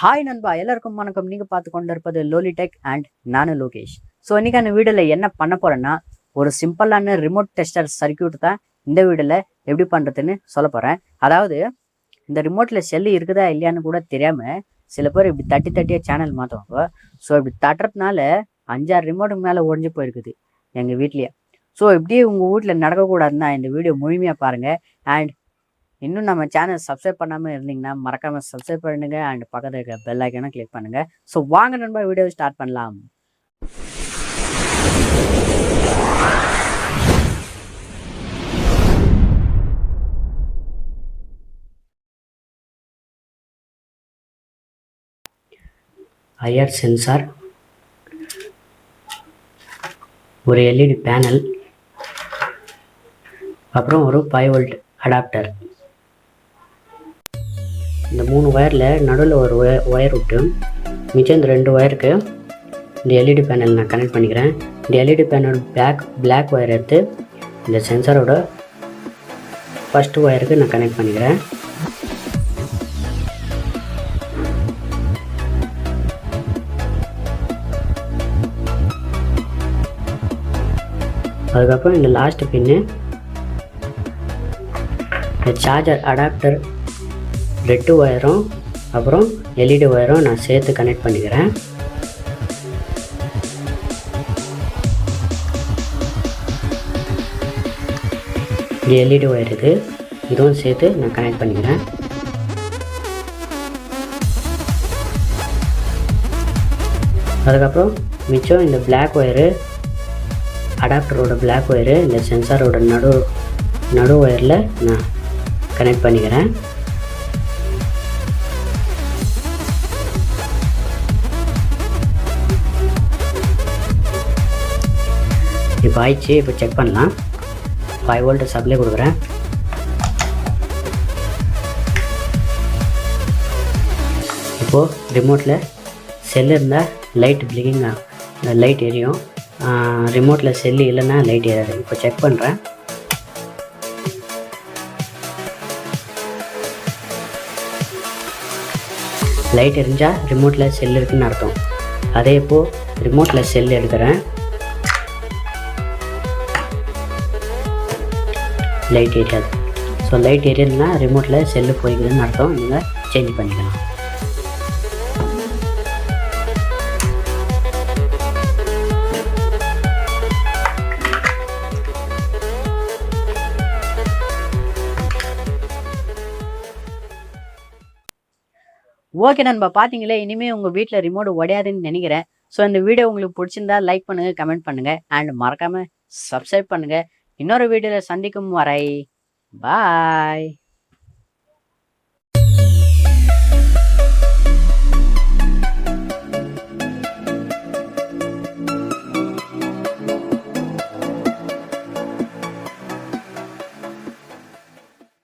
Hi நண்பா, எல்லாருக்கும் வணக்கம். நீங்க பார்த்து கொண்டு இருப்பது லோலிடெக் அண்ட் நானு லோகேஷ். ஸோ இன்னைக்கான வீடியோல என்ன பண்ண போறேன்னா, ஒரு சிம்பிளான ரிமோட் டெஸ்டர் சர்க்கியூட் தான் இந்த வீடியோல எப்படி பண்றதுன்னு சொல்ல போறேன். அதாவது இந்த ரிமோட்ல செல்லு இருக்குதா இல்லையான்னு கூட தெரியாம சில பேர் இப்படி தட்டி தட்டியே சேனல் மாற்றுவாங்க. ஸோ இப்படி தட்டுறதுனால 5-6 ரிமோட்டுக்கு மேலே ஒழிஞ்சு போயிருக்குது எங்க வீட்லயே. ஸோ இப்படியே உங்க வீட்டில் நடக்கக்கூடாதுன்னா இந்த வீடியோ முழுமையா பாருங்க. அண்ட் இன்னும் நம்ம சேனல் சப்ஸ்கிரைப் பண்ணாமல் இருந்தீங்கன்னா மறக்காமல் சப்ஸ்கிரைப் பண்ணுங்க அண்ட் பக்கத்தில் இருக்க பெல் ஐக்கானை கிளிக் பண்ணுங்க. ஸோ வாங்க நண்பா, வீடியோ ஸ்டார்ட் பண்ணலாம். ஐஆர் சென்சார், ஒரு எல்இடி பேனல், அப்புறம் ஒரு 5 வோல்ட் அடாப்டர். இந்த 3 ஒயரில் நடுவில் ஒரு ஒயர் விட்டு மிச்சம் இந்த 2 ஒயருக்கு இந்த எல்இடி பேனல் நான் கனெக்ட் பண்ணிக்கிறேன். இந்த எல்இடி பேனல் பிளாக் ஒயர் எடுத்து இந்த சென்சாரோட ஃபஸ்ட்டு ஒயருக்கு நான் கனெக்ட் பண்ணிக்கிறேன். அதுக்கப்புறம் இந்த லாஸ்ட் பின்னு இந்த சார்ஜர் அடாப்டர் ரெட்டு ஒயரும் அப்புறம் எல்இடி ஒயரும் நான் சேர்த்து கனெக்ட் பண்ணிக்கிறேன். இது எல்இடி ஒயர், இதுவும் சேர்த்து நான் கனெக்ட் பண்ணிக்கிறேன். அதுக்கப்புறம் மிச்சம் இந்த பிளாக் ஒயரு, அடாப்டரோட பிளாக் ஒயரு இந்த சென்சாரோட நடு ஒயரில் நான் கனெக்ட் பண்ணிக்கிறேன். இப்போ ஆயிடுச்சு. இப்போ செக் பண்ணலாம். 5 வோல்ட் சப்ளை கொடுக்குறேன். இப்போது ரிமோட்டில் செல்லு இருந்தால் லைட் பிளிங்கிங் லைட் எரியும். ரிமோட்டில் செல்லு இல்லைன்னா லைட் எரியாது. இப்போ செக் பண்ணுறேன். லைட் எரிஞ்சால் ரிமோட்டில் செல் இருக்குதுன்னு அர்த்தம். அதே இப்போது ரிமோட்டில் செல் எடுக்கிறேன். லைட் எரியாது. ஸோ லைட் எரியதுன்னா ரிமோட்டில் செல்லு போய்க்குதுன்னு அர்த்தம். நீங்கள் சேஞ்ச் பண்ணிக்கலாம். ஓகே நண்பா, பார்த்தீங்களே, இனிமேல் உங்கள் வீட்டில் ரிமோட் உடையாதுன்னு நினைக்கிறேன். ஸோ இந்த வீடியோ உங்களுக்கு பிடிச்சிருந்தா லைக் பண்ணுங்கள், கமெண்ட் பண்ணுங்கள் அண்ட் மறக்காமல் சப்ஸ்கிரைப் பண்ணுங்கள். இன்னொரு வீடியோவில் சந்திக்கும் வரை பாய்.